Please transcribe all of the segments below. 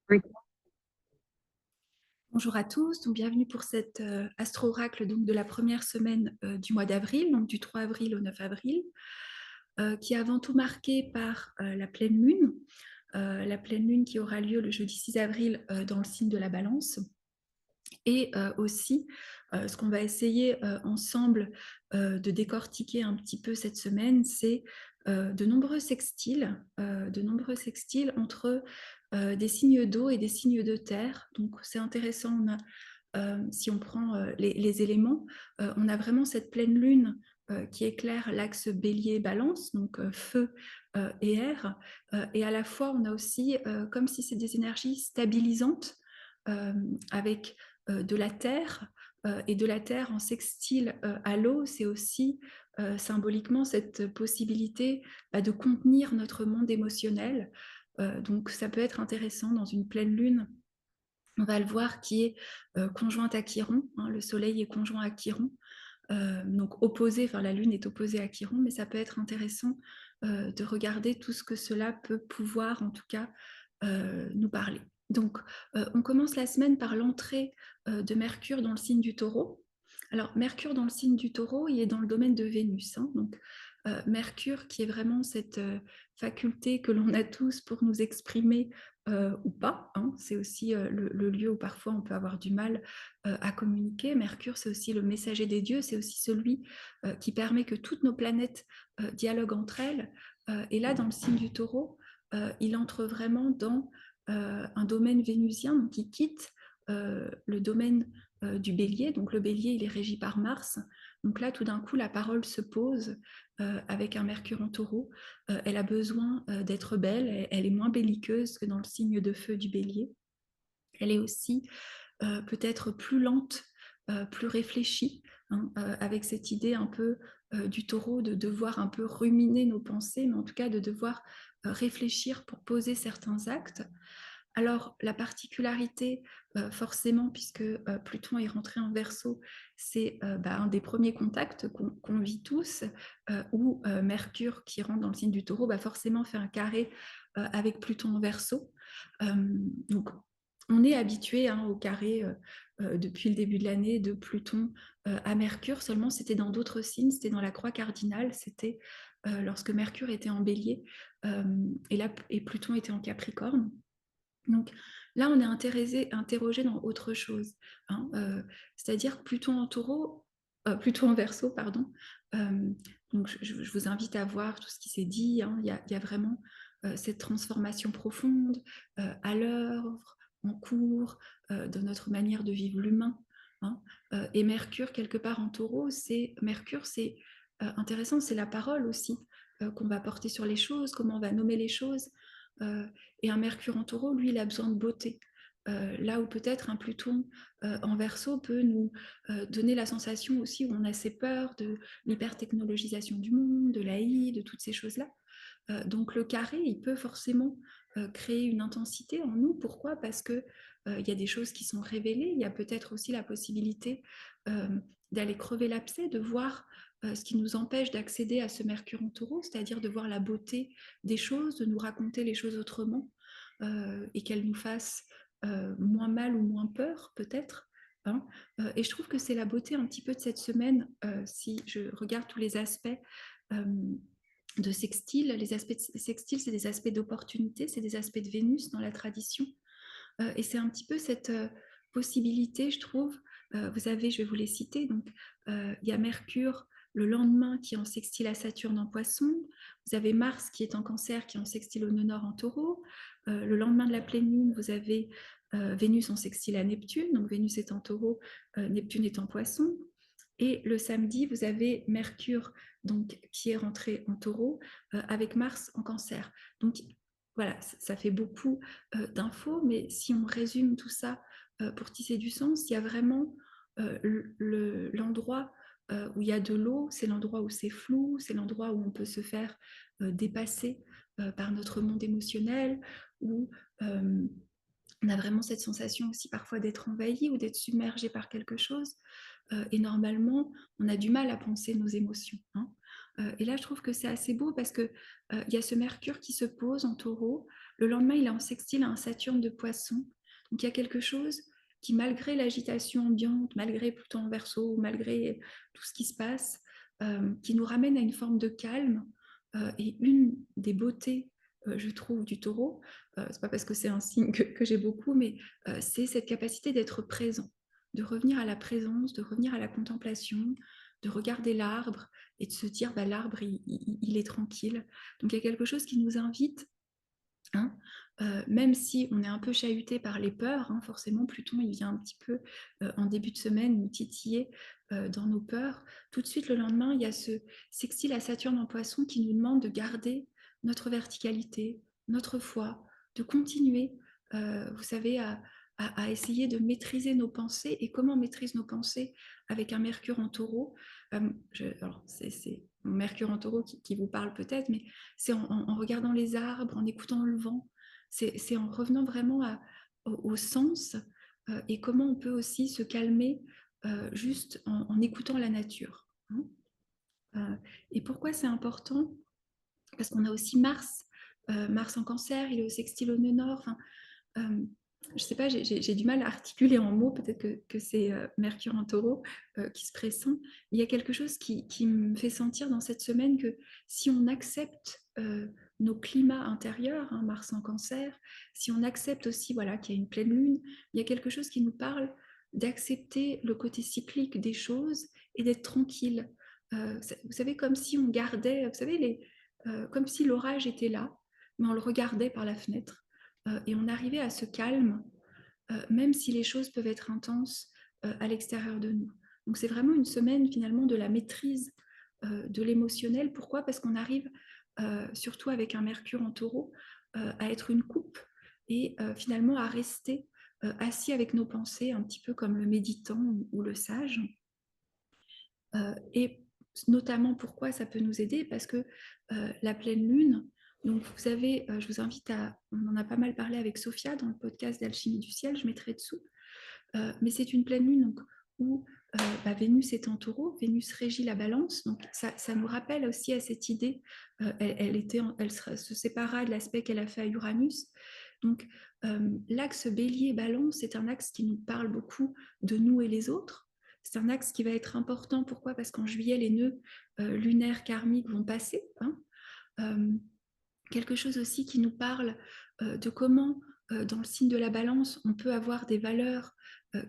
Oui. Bonjour à tous, donc bienvenue pour cet astro-oracle donc, de la première semaine du mois d'avril, donc du 3 avril au 9 avril, qui est avant tout marqué par la pleine lune qui aura lieu le jeudi 6 avril dans le signe de la Balance. Et aussi, ce qu'on va essayer ensemble de décortiquer un petit peu cette semaine, c'est de nombreux sextiles entre des signes d'eau et des signes de terre. Donc c'est intéressant, si on prend les éléments, on a vraiment cette pleine lune qui éclaire l'axe bélier-balance, donc feu et air. Et à la fois, on a aussi, comme si c'est des énergies stabilisantes, euh, avec de la terre, et de la terre en sextile à l'eau, c'est aussi symboliquement cette possibilité de contenir notre monde émotionnel. Donc ça peut être intéressant dans une pleine lune. On va le voir qui est conjointe à Chiron, hein, le soleil est conjoint à Chiron, donc opposé, enfin la lune est opposée à Chiron, mais ça peut être intéressant de regarder tout ce que cela peut pouvoir en tout cas nous parler. Donc on commence la semaine par l'entrée de Mercure dans le signe du Taureau. Alors Mercure dans le signe du Taureau, il est dans le domaine de Vénus, hein, donc Mercure qui est vraiment cette faculté que l'on a tous pour nous exprimer ou pas, hein. C'est aussi le lieu où parfois on peut avoir du mal à communiquer. Mercure, c'est aussi le messager des dieux, c'est aussi celui qui permet que toutes nos planètes dialoguent entre elles. Et là, dans le signe du Taureau, il entre vraiment dans un domaine vénusien, donc il quitte le domaine du bélier. Donc le bélier, il est régi par Mars. Donc là, tout d'un coup, la parole se pose avec un Mercure en Taureau. Elle a besoin d'être belle, elle est moins belliqueuse que dans le signe de feu du bélier. Elle est aussi peut-être plus lente, plus réfléchie, hein, avec cette idée un peu du taureau de devoir un peu ruminer nos pensées, mais en tout cas de devoir réfléchir pour poser certains actes. Alors, la particularité, forcément, puisque Pluton est rentré en Verseau, c'est un des premiers contacts qu'on vit tous, où Mercure, qui rentre dans le signe du Taureau, forcément fait un carré avec Pluton en Verseau. Donc, on est habitué, hein, au carré depuis le début de l'année de Pluton à Mercure, seulement c'était dans d'autres signes, c'était dans la croix cardinale, c'était lorsque Mercure était en Bélier euh, et Pluton était en Capricorne. Donc là, on est interrogé dans autre chose, hein, c'est-à-dire Pluton en Taureau, Pluton en Verseau, pardon. Euh, donc je vous invite à voir tout ce qui s'est dit, hein. Il y a vraiment cette transformation profonde à l'œuvre, en cours, de notre manière de vivre l'humain, hein. Et Mercure, quelque part en Taureau, c'est intéressant, c'est la parole aussi qu'on va porter sur les choses, comment on va nommer les choses. Euh, et un Mercure en Taureau, lui, il a besoin de beauté. Là où peut-être un Pluton en Verseau peut nous donner la sensation aussi où on a ces peurs de l'hypertechnologisation du monde, de l'AI, de toutes ces choses-là. Donc le carré, il peut forcément créer une intensité en nous. Pourquoi? Parce que il y a des choses qui sont révélées. Il y a peut-être aussi la possibilité euh, d'aller crever l'abcès, de voir ce qui nous empêche d'accéder à ce Mercure en Taureau, c'est-à-dire de voir la beauté des choses, de nous raconter les choses autrement et qu'elles nous fassent moins mal ou moins peur, peut-être. Hein. Et je trouve que c'est la beauté un petit peu de cette semaine, si je regarde tous les aspects euh, de sextile. Les aspects de sextile, c'est des aspects d'opportunité, c'est des aspects de Vénus dans la tradition. Et c'est un petit peu cette possibilité, je trouve. Vous avez, je vais vous les citer, donc il y a Mercure le lendemain qui est en sextile à Saturne en Poisson. Vous avez Mars qui est en Cancer, qui est en sextile au nœud nord en Taureau. Le lendemain de la pleine lune, vous avez Vénus en sextile à Neptune. Donc Vénus est en Taureau, Neptune est en Poisson. Et le samedi, vous avez Mercure donc, qui est rentré en Taureau avec Mars en Cancer. Donc voilà, ça fait beaucoup d'infos, mais si on résume tout ça pour tisser du sens, il y a vraiment l'endroit où il y a de l'eau, c'est l'endroit où c'est flou, c'est l'endroit où on peut se faire dépasser par notre monde émotionnel, où on a vraiment cette sensation aussi parfois d'être envahi ou d'être submergé par quelque chose. Et normalement, on a du mal à penser nos émotions, hein. Et là, je trouve que c'est assez beau parce que il y a ce Mercure qui se pose en Taureau. Le lendemain, il est en sextile à un Saturne de Poisson. Donc il y a quelque chose qui, malgré l'agitation ambiante, malgré Pluton en Verseau, malgré tout ce qui se passe, qui nous ramène à une forme de calme. Et une des beautés, je trouve, du Taureau, c'est pas parce que c'est un signe que j'ai beaucoup, mais c'est cette capacité d'être présent, de revenir à la présence, de revenir à la contemplation, de regarder l'arbre et de se dire, bah, l'arbre, il est tranquille. Donc il y a quelque chose qui nous invite, hein, même si on est un peu chahuté par les peurs, hein, forcément Pluton il vient un petit peu en début de semaine nous titiller dans nos peurs. Tout de suite le lendemain, il y a ce sextile à Saturne en Poisson qui nous demande de garder notre verticalité, notre foi, de continuer, vous savez, à essayer de maîtriser nos pensées. Et comment on maîtrise nos pensées avec un Mercure en Taureau? Alors c'est Mercure en Taureau qui vous parle peut-être, mais c'est en regardant les arbres, en écoutant le vent, c'est en revenant vraiment au sens, et comment on peut aussi se calmer juste en écoutant la nature, hein. Et pourquoi c'est important? Parce qu'on a aussi Mars, Mars en Cancer, il est au sextile au nœud nord. Enfin, je ne sais pas, j'ai du mal à articuler en mots, peut-être que c'est Mercure en Taureau qui se pressent. Il y a quelque chose qui me fait sentir dans cette semaine que si on accepte nos climats intérieurs, hein, Mars en Cancer, si on accepte aussi, voilà, qu'il y a une pleine lune, il y a quelque chose qui nous parle d'accepter le côté cyclique des choses et d'être tranquille. Vous savez, comme si on gardait, vous savez, comme si l'orage était là, mais on le regardait par la fenêtre. Et on arrivait à ce calme, même si les choses peuvent être intenses à l'extérieur de nous. Donc c'est vraiment une semaine finalement de la maîtrise de l'émotionnel. Pourquoi? Parce qu'on arrive, surtout avec un Mercure en Taureau, à être une coupe et finalement à rester assis avec nos pensées, un petit peu comme le méditant ou le sage. Et notamment pourquoi ça peut nous aider? Parce que la pleine lune, donc vous savez, je vous invite on en a pas mal parlé avec Sophia dans le podcast d'Alchimie du ciel, je mettrai dessous, mais c'est une pleine lune donc, où Vénus est en Taureau, Vénus régit la balance, donc ça nous rappelle aussi à cette idée, elle se sépara de l'aspect qu'elle a fait à Uranus, donc l'axe bélier-balance, c'est un axe qui nous parle beaucoup de nous et les autres. C'est un axe qui va être important. Pourquoi? Parce qu'en juillet, les nœuds lunaires karmiques vont passer, hein. Euh, Quelque chose aussi qui nous parle de comment, dans le signe de la balance, on peut avoir des valeurs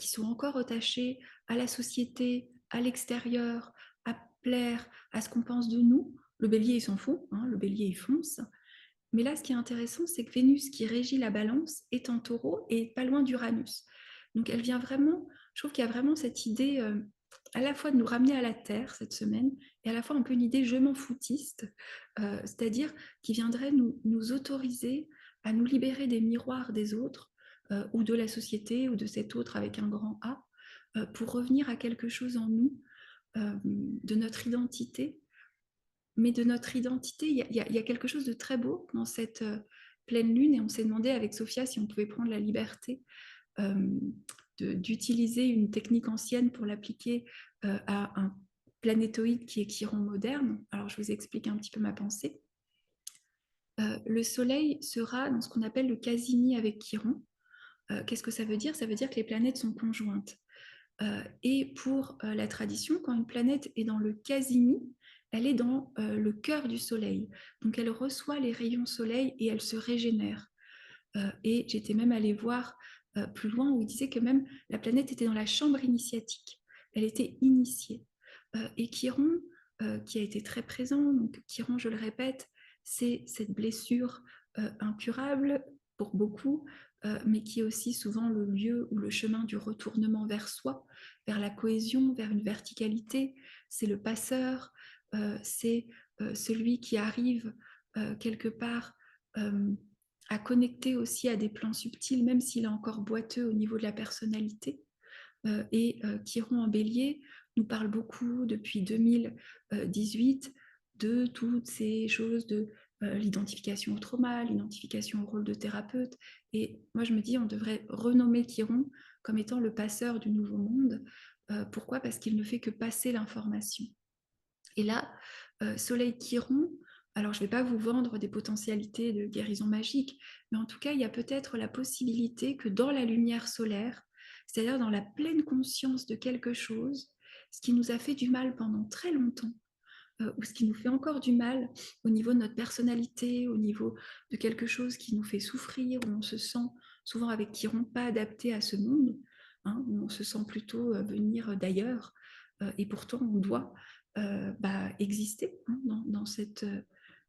qui sont encore attachées à la société, à l'extérieur, à plaire, à ce qu'on pense de nous. Le bélier, il s'en fout, hein, le bélier, il fonce. Mais là, ce qui est intéressant, c'est que Vénus, qui régit la balance, est en taureau et pas loin d'Uranus. Donc elle vient vraiment, je trouve qu'il y a vraiment cette idée à la fois de nous ramener à la terre cette semaine, et à la fois un peu une idée je m'en foutiste, c'est-à-dire qui viendrait nous autoriser à nous libérer des miroirs des autres, ou de la société, ou de cet autre avec un grand A, pour revenir à quelque chose en nous, de notre identité. Mais de notre identité, il y a quelque chose de très beau dans cette pleine lune, et on s'est demandé avec Sophia si on pouvait prendre la liberté euh, d'utiliser une technique ancienne pour l'appliquer à un planétoïde qui est Chiron moderne. Alors je vous explique un petit peu ma pensée. Le Soleil sera dans ce qu'on appelle le Casini avec Chiron. Qu'est-ce que ça veut dire? Ça veut dire que les planètes sont conjointes. Et pour la tradition, quand une planète est dans le Casini, elle est dans le cœur du Soleil. Donc elle reçoit les rayons Soleil et elle se régénère. Et j'étais même allée voir plus loin où il disait que même la planète était dans la chambre initiatique. Elle était initiée. Et Chiron, qui a été très présent, donc Chiron, je le répète, c'est cette blessure incurable pour beaucoup, mais qui est aussi souvent le lieu ou le chemin du retournement vers soi, vers la cohésion, vers une verticalité. C'est le passeur, c'est celui qui arrive quelque part à connecter aussi à des plans subtils, même s'il est encore boiteux au niveau de la personnalité. Et Chiron en bélier nous parle beaucoup depuis 2018 de toutes ces choses de l'identification au trauma, l'identification au rôle de thérapeute. Et moi, je me dis, on devrait renommer Chiron comme étant le passeur du nouveau monde. Pourquoi? Parce qu'il ne fait que passer l'information. Et là, Soleil Chiron, Alors, je ne vais pas vous vendre des potentialités de guérison magique, mais en tout cas, il y a peut-être la possibilité que dans la lumière solaire, c'est-à-dire dans la pleine conscience de quelque chose, ce qui nous a fait du mal pendant très longtemps, ou ce qui nous fait encore du mal au niveau de notre personnalité, au niveau de quelque chose qui nous fait souffrir, où on se sent souvent avec Chiron pas adapté à ce monde, hein, où on se sent plutôt venir d'ailleurs, et pourtant on doit exister, hein,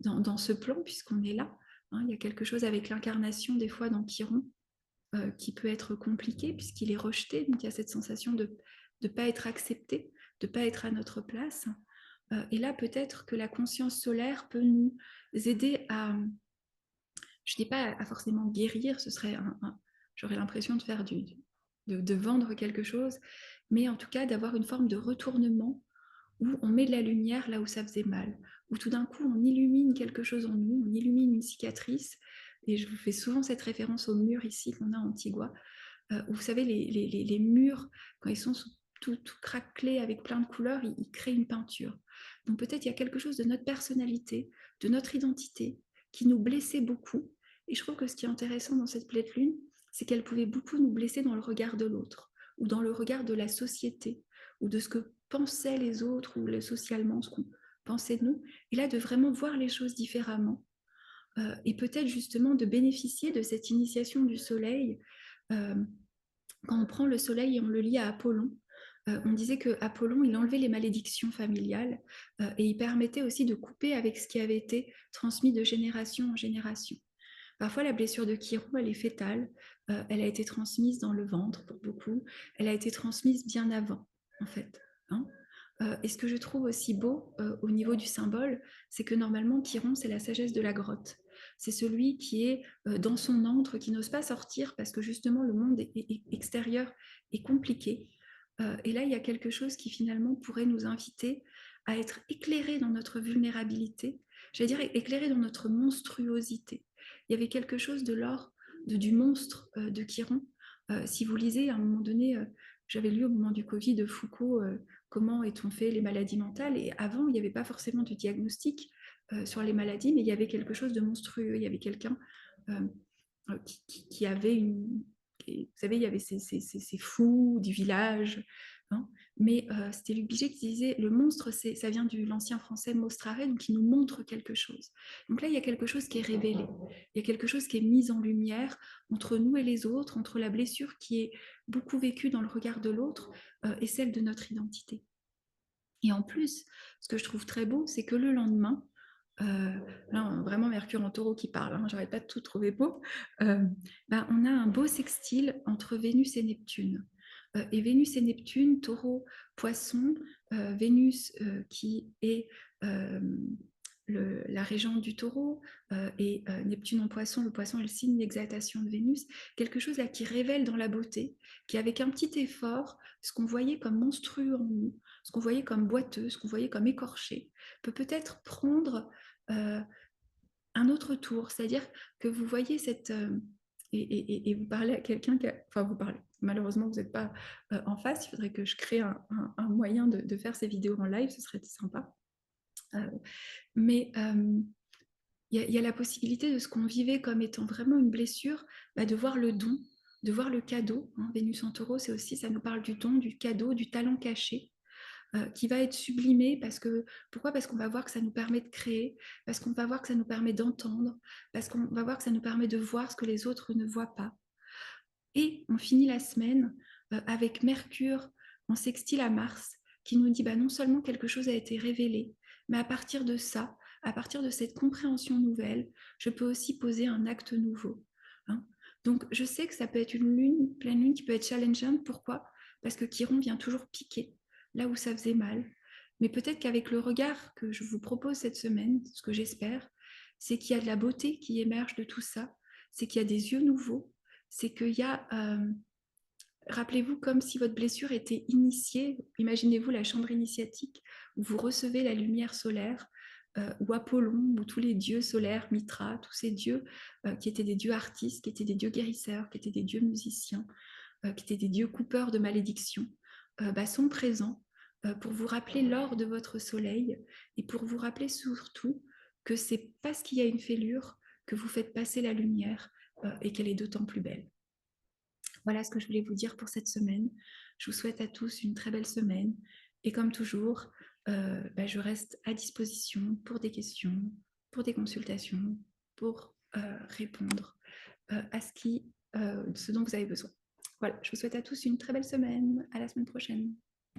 dans ce plan, puisqu'on est là. Hein. Il y a quelque chose avec l'incarnation des fois dans Chiron qui peut être compliqué puisqu'il est rejeté, donc il y a cette sensation de ne pas être accepté, de ne pas être à notre place. Et là, peut-être que la conscience solaire peut nous aider à, je ne dis pas à forcément guérir, ce serait j'aurais l'impression de faire de vendre quelque chose, mais en tout cas d'avoir une forme de retournement où on met de la lumière là où ça faisait mal, où tout d'un coup on illumine quelque chose en nous, on illumine une cicatrice, et je vous fais souvent cette référence au mur ici qu'on a en Antigua, où vous savez les murs, quand ils sont tout craquelés avec plein de couleurs, ils créent une peinture. Donc peut-être il y a quelque chose de notre personnalité, de notre identité, qui nous blessait beaucoup, et je trouve que ce qui est intéressant dans cette pleine lune, c'est qu'elle pouvait beaucoup nous blesser dans le regard de l'autre, ou dans le regard de la société, ou de ce que pensaient les autres, ou socialement ce qu'on pensait de nous, et là de vraiment voir les choses différemment, et peut-être justement de bénéficier de cette initiation du soleil. euh, Quand on prend le soleil et on le lie à Apollon, on disait que Apollon, il enlevait les malédictions familiales, et il permettait aussi de couper avec ce qui avait été transmis de génération en génération. Parfois, la blessure de Chiron, elle est fétale, elle a été transmise dans le ventre pour beaucoup, elle a été transmise bien avant, en fait. Hein. Et ce que je trouve aussi beau au niveau du symbole, c'est que normalement, Chiron, c'est la sagesse de la grotte. C'est celui qui est dans son antre, qui n'ose pas sortir parce que justement le monde extérieur est compliqué. Et là, il y a quelque chose qui finalement pourrait nous inviter à être éclairés dans notre vulnérabilité, j'allais dire éclairés dans notre monstruosité. Il y avait quelque chose de l'ordre du monstre de Chiron. Si vous lisez, à un moment donné, j'avais lu au moment du Covid de Foucault, comment est-on fait les maladies mentales, et avant, il n'y avait pas forcément de diagnostic sur les maladies, mais il y avait quelque chose de monstrueux. Il y avait quelqu'un qui avait une... Vous savez, il y avait ces fous du village, hein, mais c'était Luc Biget qui disait le monstre, ça vient de l'ancien français mostrare, donc il nous montre quelque chose. Donc là, il y a quelque chose qui est révélé, il y a quelque chose qui est mis en lumière entre nous et les autres, entre la blessure qui est beaucoup vécue dans le regard de l'autre et celle de notre identité. Et en plus, ce que je trouve très beau, c'est que le lendemain, là, vraiment Mercure en taureau qui parle, hein, j'arrête pas de tout trouver beau, on a un beau sextile entre Vénus et Neptune. Et Vénus et Neptune, taureau, poisson, Vénus qui est la régente du taureau, et Neptune en poisson, le poisson est le signe d'exaltation de Vénus, quelque chose là qui révèle dans la beauté, qui avec un petit effort, ce qu'on voyait comme monstrueux en nous, ce qu'on voyait comme boiteux, ce qu'on voyait comme écorché, peut peut-être prendre un autre tour, c'est-à-dire que vous voyez cette... et vous parlez à quelqu'un qui a... Enfin, vous parlez. Malheureusement, vous n'êtes pas en face. Il faudrait que je crée un moyen de faire ces vidéos en live. Ce serait sympa. Mais il y a la possibilité de ce qu'on vivait comme étant vraiment une blessure, de voir le don, de voir le cadeau. Hein. Vénus en taureau, c'est aussi, ça nous parle du don, du cadeau, du talent caché. Qui va être sublimé pourquoi? Parce qu'on va voir que ça nous permet de créer, parce qu'on va voir que ça nous permet d'entendre, parce qu'on va voir que ça nous permet de voir ce que les autres ne voient pas. Et on finit la semaine avec Mercure en sextile à Mars, qui nous dit non seulement quelque chose a été révélé, mais à partir de ça, à partir de cette compréhension nouvelle, je peux aussi poser un acte nouveau. Hein. Donc je sais que ça peut être une pleine lune qui peut être challengeante. Pourquoi? Parce que Chiron vient toujours piquer là où ça faisait mal. Mais peut-être qu'avec le regard que je vous propose cette semaine, ce que j'espère, c'est qu'il y a de la beauté qui émerge de tout ça, c'est qu'il y a des yeux nouveaux, c'est qu'il y a, rappelez-vous, comme si votre blessure était initiée, imaginez-vous la chambre initiatique, où vous recevez la lumière solaire, ou Apollon, ou tous les dieux solaires, Mitra, tous ces dieux qui étaient des dieux artistes, qui étaient des dieux guérisseurs, qui étaient des dieux musiciens, qui étaient des dieux coupeurs de malédictions, sont présents pour vous rappeler l'or de votre soleil, et pour vous rappeler surtout que c'est parce qu'il y a une fêlure que vous faites passer la lumière et qu'elle est d'autant plus belle. Voilà ce que je voulais vous dire pour cette semaine. Je vous souhaite à tous une très belle semaine. Et comme toujours, je reste à disposition pour des questions, pour des consultations, pour répondre à ce dont vous avez besoin. Voilà, je vous souhaite à tous une très belle semaine. À la semaine prochaine.